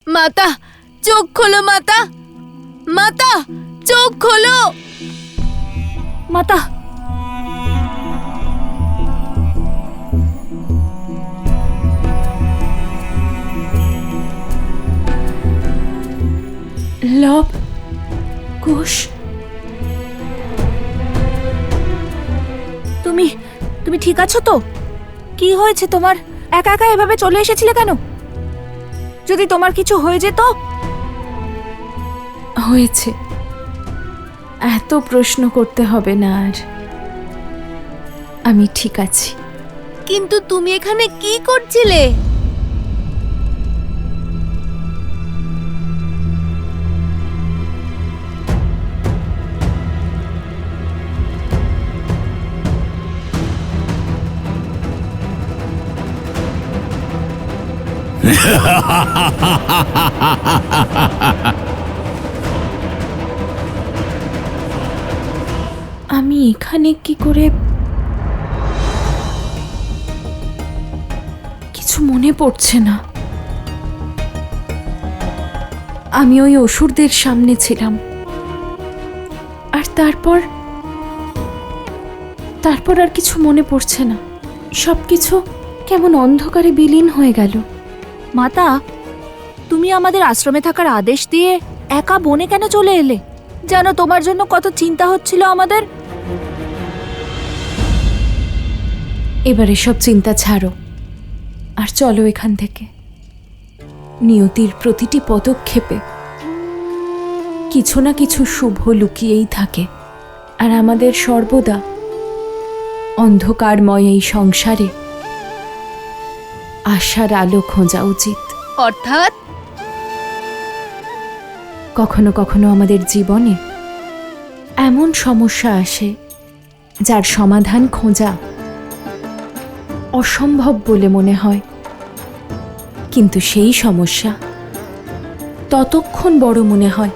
মাতা, চোখ খোলো মাতা, মাতা চোখ খোলো। মাতা, লব কুশ, তুমি তুমি ঠিক আছো তো? কি হয়েছে তোমার? একা একা এভাবে চলে এসেছিলে কেন? যদি তোমার কিছু হয়ে যেত। হয়েছে, এত প্রশ্ন করতে হবে না আর। আমি ঠিক আছি। কিন্তু তুমি এখানে কি করছিলে? আমি এখানে কি করে? কিছু মনে পড়ছে না। আমি ওই অসুরদের সামনে ছিলাম, আর তারপর আর কিছু মনে পড়ছে না। সবকিছু কেমন অন্ধকারে বিলীন হয়ে গেল। মাতা, তুমি আমাদের আশ্রমে থাকার আদেশ দিয়ে একা বনে কেন চলে এলে? জানো তোমার জন্য কত চিন্তা হচ্ছিল আমাদের। এবারে সব চিন্তা ছাড়ো আর চলো এখান থেকে। নিয়তির প্রতিটি পদক্ষেপে কিছু না কিছু শুভ লুকিয়েই থাকে, আর আমাদের সর্বদা অন্ধকারময় এই সংসারে আশার আলো খোঁজা উচিত। অর্থাৎ কখনো কখনো আমাদের জীবনে এমন সমস্যা আসে যার সমাধান খোঁজা অসম্ভব বলে মনে হয়, কিন্তু সেই সমস্যা ততক্ষণ বড় মনে হয়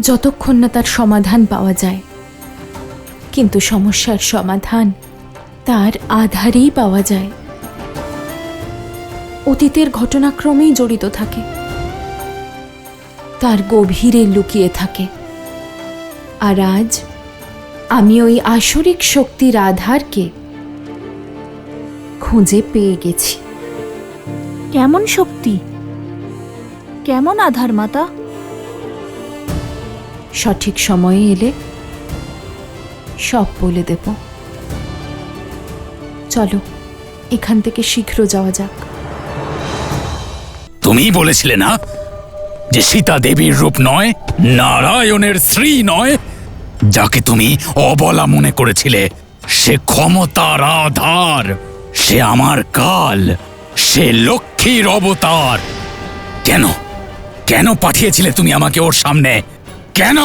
যতক্ষণ না তার সমাধান পাওয়া যায়। কিন্তু সমস্যার সমাধান তার আধারেই পাওয়া যায়, অতীতের ঘটনাক্রমেই জড়িত থাকে, তার গভীরে লুকিয়ে থাকে। আর আজ আমি ওই আসরিক শক্তির আধারকে খুঁজে পেয়ে গেছি। কেমন শক্তি, কেমন আধার মাতা? সঠিক সময়ে এলে সব বলে দেব। চলো এখান থেকে শীঘ্র যাওয়া যাক। তুমিই বলেছিলে না যে সীতা দেবীর রূপ নয়, নারায়ণের স্ত্রী নয়? যাকে তুমি অবলা মনে করেছিলে, সে ক্ষমতার আধার, সে আমার কাল, সে লক্ষ্মীর অবতার। কেন কেন পাঠিয়েছিলে তুমি আমাকে ওর সামনে? কেন?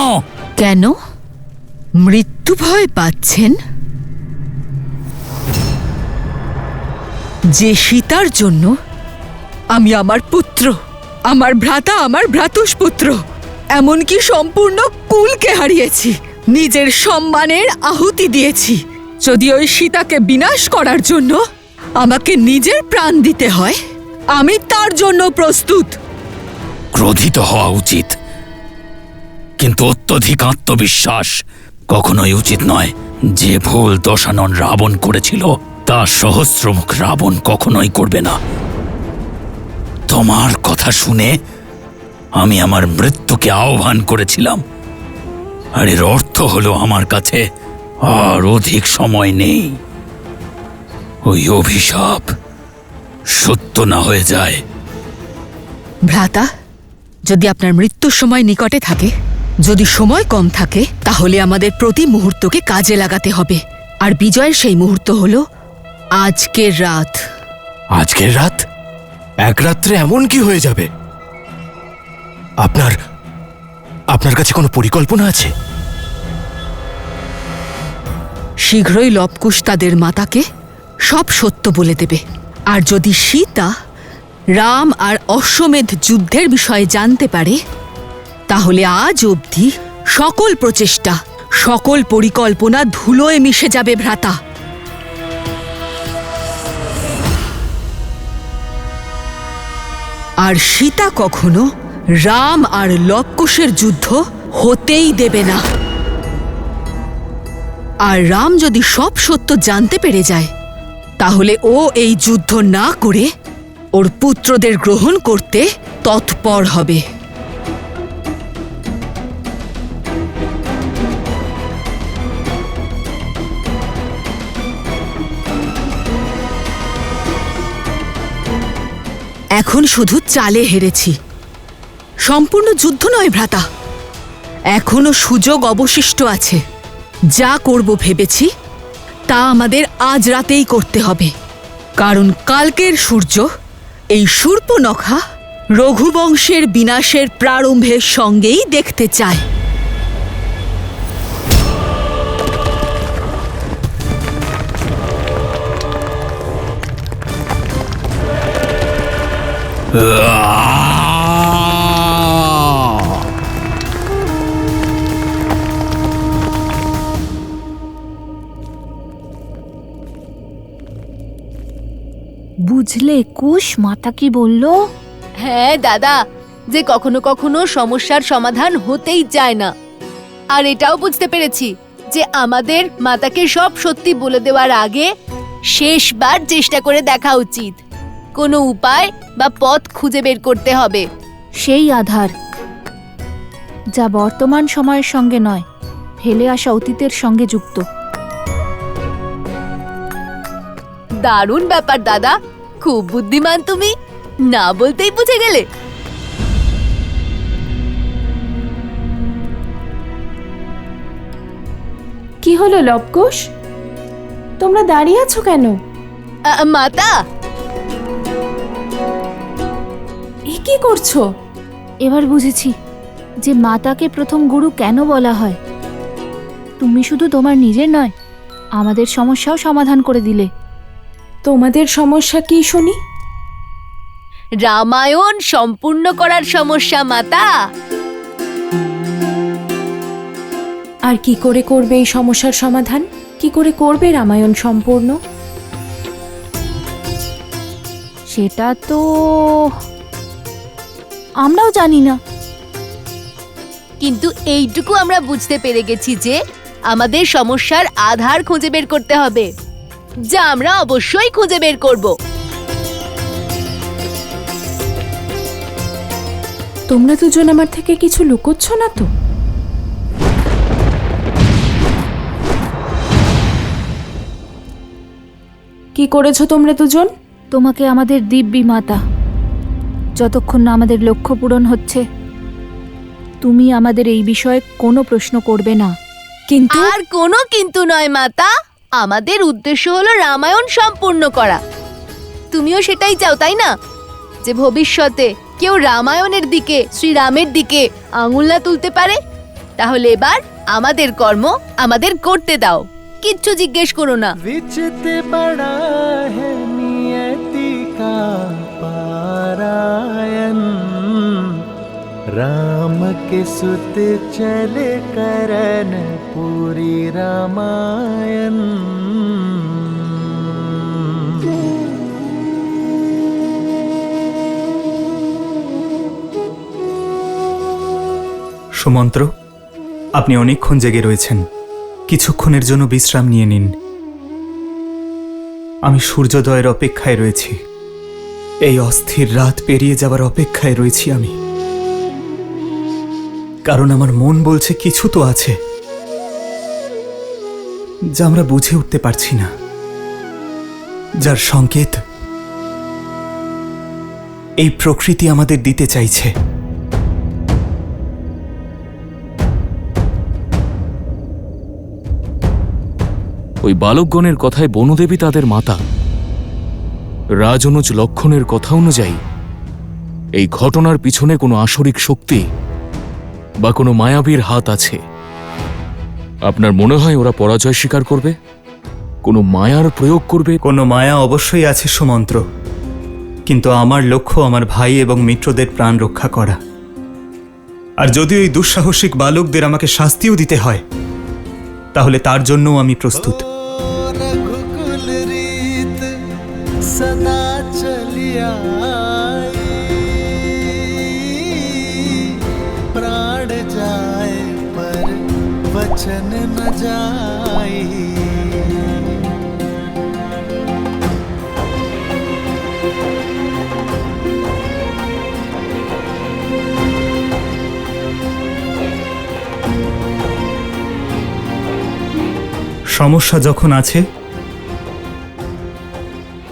কেন মৃত্যু ভয় পাচ্ছেন? যে সীতার জন্য আমি আমার পুত্র, আমার ভ্রাতা, আমার ভ্রাতুষ্পুত্র, এমনকি সম্পূর্ণ কুলকে হারিয়েছি, নিজের সম্মানের আহুতি দিয়েছি। যদি ওই সীতাকে বিনাশ করার জন্য আমাকে নিজের প্রাণ দিতে হয়, আমি তার জন্য প্রস্তুত। ক্রোধিত হওয়া উচিত, কিন্তু অত্যধিক আত্মবিশ্বাস কখনোই উচিত নয়। যে ভুল দশানন রাবণ করেছিল তা সহস্রমুখ রাবণ কখনোই করবে না। তোমার কথা শুনে আমি আমার মৃত্যুকে আহ্বান করেছিলাম, আর এর অর্থ হলো আমার কাছে আর অধিক সময় নেই। ওই অভিশাপ সত্য না হয়ে যায়। ভ্রাতা, যদি আপনার মৃত্যুর সময় নিকটে থাকে, যদি সময় কম থাকে, তাহলে আমাদের প্রতি মুহূর্তকে কাজে লাগাতে হবে। আর বিজয়ের সেই মুহূর্ত হলো আজকের রাত। আজকের রাত? এক রাত্রে এমন কি হয়ে যাবে? আপনার কাছে কোনো পরিকল্পনা আছে? শীঘ্রই লবকুশ তাদের মাতাকে সব সত্য বলে দেবে। আর যদি সীতা রাম আর অশ্বমেধ যুদ্ধের বিষয়ে জানতে পারে, তাহলে আজ অবধি সকল প্রচেষ্টা, সকল পরিকল্পনা ধুলোয় মিশে যাবে ভ্রাতা। আর সীতা কখনো রাম আর লবকুশের যুদ্ধ হতেই দেবে না। আর রাম যদি সব সত্য জানতে পেরে যায়, তাহলে ও এই যুদ্ধ না করে ওর পুত্রদের গ্রহণ করতে তৎপর হবে। এখন শুধু চালে হেরেছি, সম্পূর্ণ যুদ্ধ নয় ভ্রাতা। এখনো সুযোগ অবশিষ্ট আছে। যা করব ভেবেছি তা আমাদের আজ রাতেই করতে হবে, কারণ কালকের সূর্য এই শূর্পনখা রঘুবংশের বিনাশের প্রারম্ভের সঙ্গেই দেখতে চায়। বুঝলে কুশ মাতা কি বলল? হ্যাঁ দাদা, যে কখনো কখনো সমস্যার সমাধান হতেই চায় না। আর এটাও বুঝতে পেরেছি যে আমাদের মাতাকে সব সত্যি বলে দেওয়ার আগে শেষবার চেষ্টা করে দেখা উচিত। কোনো উপায় বা পথ খুঁজে বের করতে হবে। সেই আধার যা বর্তমান সময়ের সঙ্গে নয়, ফেলে আসা অতীতের সঙ্গে যুক্ত। দারুণ ব্যাপার দাদা, খুব বুদ্ধিমান তুমি, না বলতেই বুঝে গেলে। কি হলো লবকুশ, তোমরা দাঁড়িয়ে আছো কেন? মাতা, এ কি করছো? এবার বুঝেছি যে মাতাকে প্রথম গুরু কেন বলা হয়। তুমি শুধু তোমার নিজের নয়, আমাদের সমস্যাও সমাধান করে দিলে। তোমাদের সমস্যা কি শুনি? রামায়ণ সম্পূর্ণ করার সমস্যা মাতা। আর কি করে করবে এই সমস্যার সমাধান? কি করে করবে রামায়ণ সম্পূর্ণ? সেটা তো আমরাও জানি না। কিন্তু এইটুকু আমরা বুঝতে পেরে গেছি যে আমাদের সমস্যার আধার খুঁজে বের করতে হবে, যা আমরা অবশ্যই খুঁজে বের করব। তোমরা দুজন আমার থেকে কিছু লুকোচ্ছ না তো? কি করেছো তোমরা দুজন? তোমাকে আমাদের দিব্যি মাতা, যতক্ষণ না আমাদের লক্ষ্য পূরণ হচ্ছে তুমি আমাদের এই বিষয়ে কোনো প্রশ্ন করবে না। কিন্তু আর কোনো কিন্তু নয় মাতা, আমাদের উদ্দেশ্য হলো রামায়ণ সম্পূর্ণ করা। তুমিও সেটাই চাও, তাই না? যে ভবিষ্যতে কেউ রামায়ণের দিকে, শ্রীরামের দিকে আঙুল না তুলতে পারে। তাহলে এবার আমাদের কর্ম আমাদের করতে দাও, কিচ্ছু জিজ্ঞেস করো না। विचित बड़ा है नियति का पारायण, राम के सुत चले करन पूरी रामायण। সুমন্ত্র, আপনি অনেকক্ষণ জেগে রয়েছেন, কিছুক্ষণের জন্য বিশ্রাম নিয়ে নিন। আমি সূর্যোদয়ের অপেক্ষায় রয়েছি। এই অস্থির রাত পেরিয়ে যাবার অপেক্ষায় রয়েছি আমি, কারণ আমার মন বলছে কিছু তো আছে যা আমরা বুঝে উঠতে পারছি না, যার সংকেত এই প্রকৃতি আমাদের দিতে চাইছে। ওই বালকগণের কথায় বনদেবী তাদের মাতা। রাজনুজ লক্ষণের কথা অনুযায়ী এই ঘটনার পিছনে কোনো আসরিক শক্তি বা কোনো মায়াবীর হাত আছে। আপনার মনে হয় ওরা পরাজয় স্বীকার করবে? কোনো মায়ার প্রয়োগ করবে? কোনো মায়া অবশ্যই আছে সুমন্ত্র, কিন্তু আমার লক্ষ্য আমার ভাই এবং মিত্রদের প্রাণ রক্ষা করা। আর যদি ওই দুঃসাহসিক বালকদের আমাকে শাস্তিও দিতে হয়, তাহলে তার জন্যও আমি প্রস্তুত। रघुकुल रीत सदा चलिया সমস্যা যখন আছে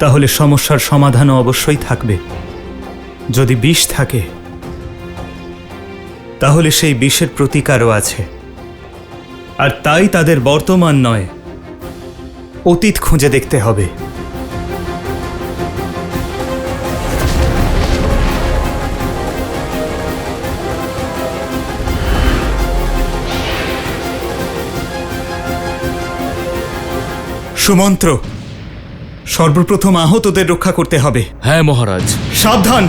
তাহলে সমস্যার সমাধানও অবশ্যই থাকবে। যদি বিষ থাকে তাহলে সেই বিষের প্রতিকারও আছে। আর তাই তাদের বর্তমান নয়, অতীত খুঁজে দেখতে হবে। সুমন্ত্র, সর্বপ্রথম আহতদের রক্ষা করতে হবে। হ্যাঁ মহারাজ। সাবধান!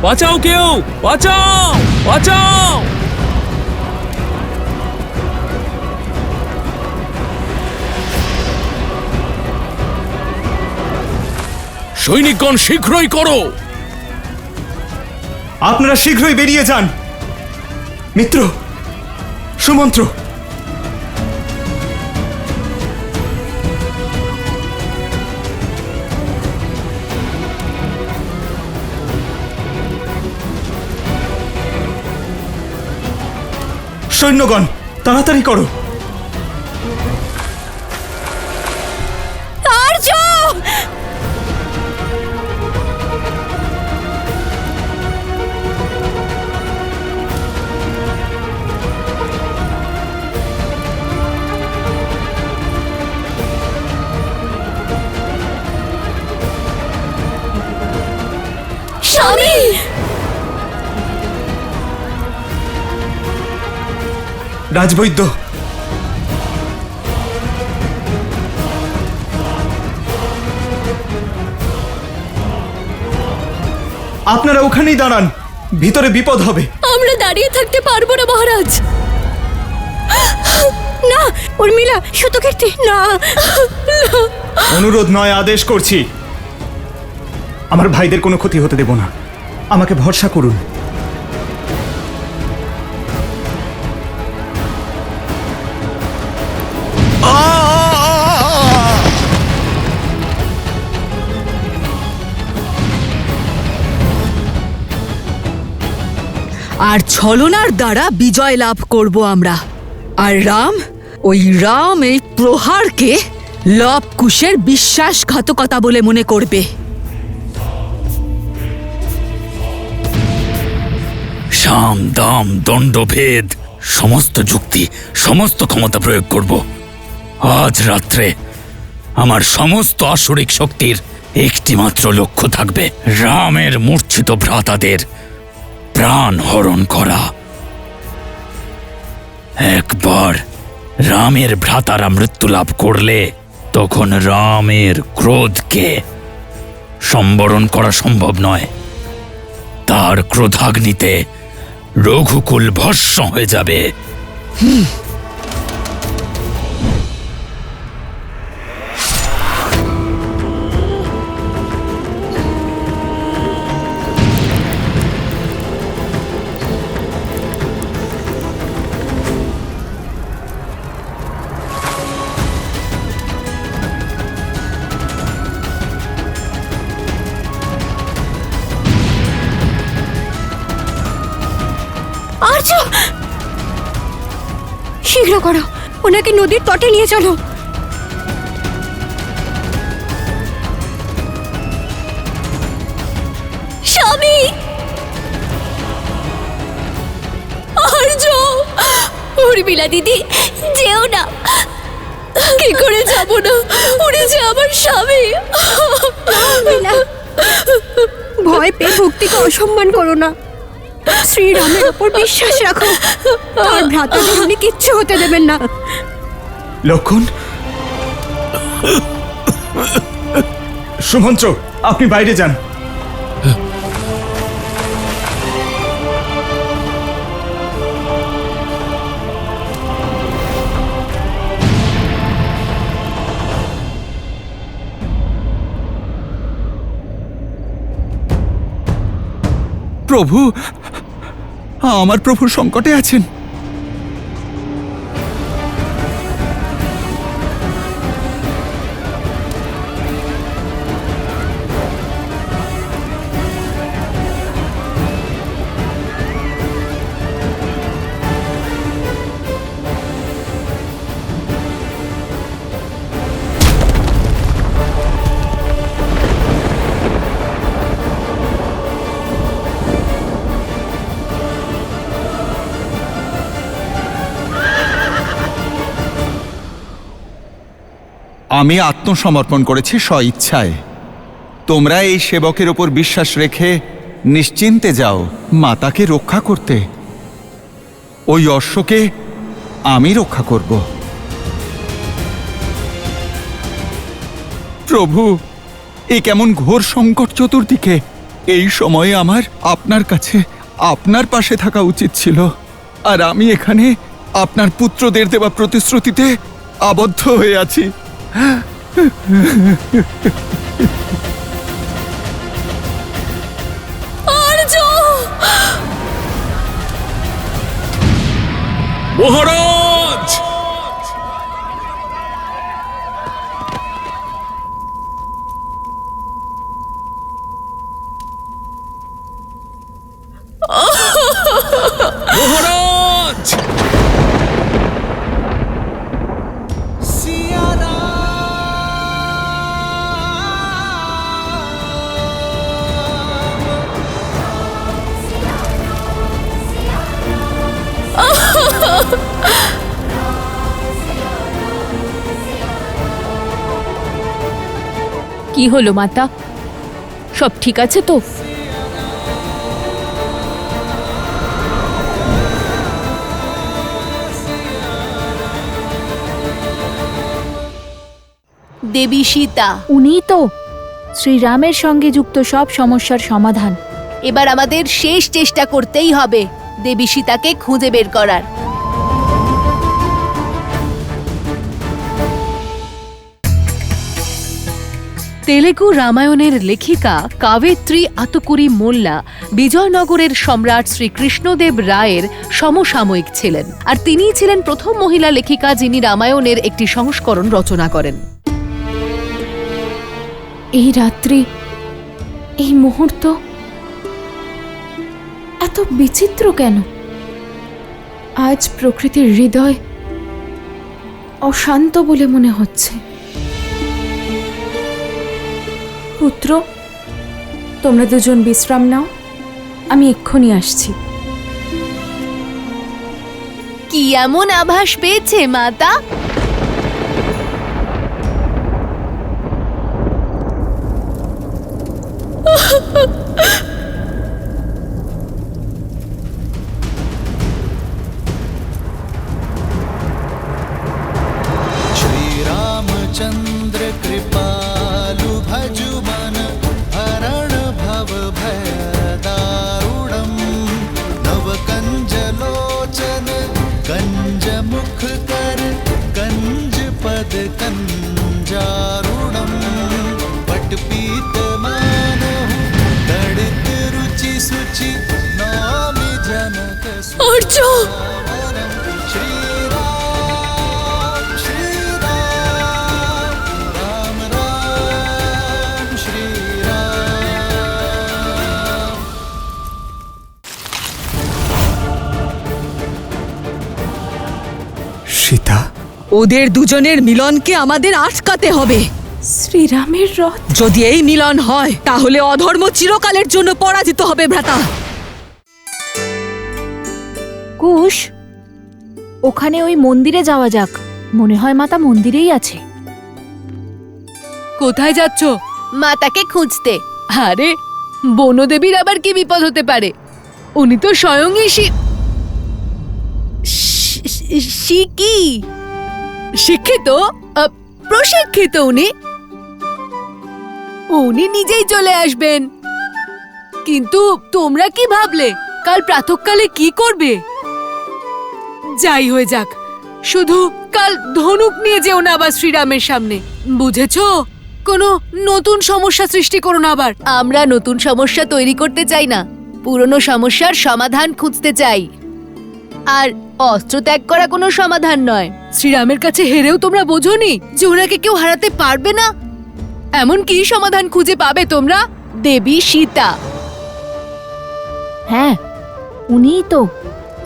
বাঁচাও কেউ, বাঁচাও, বাঁচাও! সৈনিকগণ শীঘ্রই করো। আপনারা শীঘ্রই বেরিয়ে যান। মিত্র, সুমন্ত্র, সৈন্যগণ তাড়াতাড়ি করো। আর্য! স্বামী! রাজবৈদ্য, আপনারা ওখানেই দাঁড়ান, ভিতরে বিপদ হবে। আমরা দাঁড়িয়ে থাকতে পারবো না মহারাজ। না, উর্মিলা, সুতকীর্তি, না। অনুরোধ নয়, আদেশ করছি। আমার ভাইদের কোনো ক্ষতি হতে দেব না, আমাকে ভরসা করুন। আর ছলনার দ্বারা বিজয় লাভ করব আমরা। আর রাম এই প্রহারকে লব কুশের বিশ্বাসঘাতকতা বলে মনে করবে। সাম দাম দণ্ডভেদ সমস্ত যুক্তি, সমস্ত ক্ষমতা প্রয়োগ করব। আজ রাত্রে আমার সমস্ত আসরিক শক্তির একটিমাত্র লক্ষ্য থাকবে, রামের মূর্ছিত ভ্রাতাদের প্রাণ হরণ করা। একবার রামের ভ্রাতারা মৃত্যু লাভ করলে তখন রামের ক্রোধকে সম্বরণ করা সম্ভব নয়। তার ক্রোধাগ্নিতে রঘুকুল ভস্ম হয়ে যাবে। আর্য! শীঘ্র করো, ওনাকে নদীর তটে নিয়ে চলো। স্বামী! আর্য! উর্মিলা দিদি, যেও না। কি করে যাব না? উনি যে আমার স্বামী। ভয় পেয়ে ভক্তিকে অসম্মান করো না। শ্রীরামের উপর বিশ্বাস রাখো, তার ভ্রাতাদের উনি কিচ্ছু হতে দেবেন না। লক্ষণ, সুমন্ত্র, আপনি বাইরে যান। প্রভু, আমার প্রভু সংকটে আছেন। আমি আত্মসমর্পণ করেছি স্বইচ্ছায়। তোমরা এই সেবকের ওপর বিশ্বাস রেখে নিশ্চিন্তে যাও মাতাকে রক্ষা করতে। ওই অশ্বকে আমি রক্ষা করব। প্রভু, এ কেমন ঘোর সংকট চতুর্দিকে! এই সময়ে আমার আপনার কাছে আপনার পাশে থাকা উচিত ছিল, আর আমি এখানে আপনার পুত্রদের দেওয়া প্রতিশ্রুতিতে আবদ্ধ হয়ে আছি। মহারাজ! মহারাজ! কি হলো মাতা, সব ঠিক আছে তো? দেবী সীতা, উনিই তো শ্রীরামের সঙ্গে যুক্ত সব সমস্যার সমাধান। এবার আমাদের শেষ চেষ্টা করতেই হবে দেবী সীতাকে খুঁজে বের করার। তেলেগু রামায়ণের লেখিকা কাবেত্রী আতকুরি মোল্লা বিজয়নগরের সম্রাট শ্রী কৃষ্ণদেব রায়ের সমসাময়িক ছিলেন, আর তিনিই ছিলেন প্রথম মহিলা লেখিকা যিনি রামায়ণের একটি সংস্করণ রচনা করেন। এই রাত্রি, এই মুহূর্ত এত বিচিত্র কেন? আজ প্রকৃতির হৃদয় অশান্ত বলে মনে হচ্ছে। পুত্র, তোমরা দুজন বিশ্রাম নাও, আমি এক্ষুনি আসছি। কি এমন আভাস পেয়েছে মাতা? श्रीरामचंद्र कृपालु भजु मन हरण भव भय दारुणम नव कंज लोचन कंज मुख कर कंज पद कंजारुणम पट पीत मानहु तड़ित रुचि सुचि नौमि जनक अर्जुन! श्रीराम श्रीराम राम राम श्रीराम। সীতা, ওদের দুজনের মিলনকে আমাদের আটকাতে হবে। শ্রীরামের রথ! যদি এই মিলন হয় তাহলে অধর্ম চিরকালের জন্য পরাজিত হবে ভ্রাতা। কুশ, ওখানে ওই মন্দিরে যাওয়া যাক। মনে হয় মাতা মন্দিরেই আছে। কোথায় যাচ্ছ? মাতাকে খুঁজতে। আরে, বনদেবীর আবার কি বিপদ হতে পারে? উনি তো স্বয়ংই শিক্ষিত, প্রশিক্ষিত। উনি নিজেই চলে আসবেন। কিন্তু তোমরা কি ভাবলে কাল প্রাতঃকালে কি করবে? যাই হয়ে যাক, শুধু কাল ধনুক নিয়ে যেও না আবার শ্রীরামের সামনে, বুঝেছো? কোনো নতুন সমস্যা সৃষ্টি করো না আবার। আমরা নতুন সমস্যা তৈরি করতে চাই না, পুরনো সমস্যার সমাধান খুঁজতে চাই। আর অস্ত্র ত্যাগ করা কোনো সমাধান নয়। শ্রীরামের কাছে হেরেও তোমরা বোঝোনি যে ওনাকে কেউ হারাতে পারবে না? এমন কি সমাধান খুঁজে পাবে তোমরা? দেবী সীতা। হ্যাঁ, উনিই তো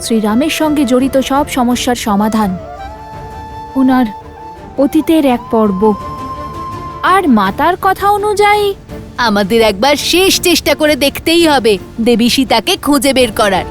শ্রীরামের সঙ্গে জড়িত সব সমস্যার সমাধান। ওনার অতীতের এক পর্ব। আর মাতার কথা অনুযায়ী আমাদের একবার শেষ চেষ্টা করে দেখতেই হবে দেবী সীতাকে খুঁজে বের করার।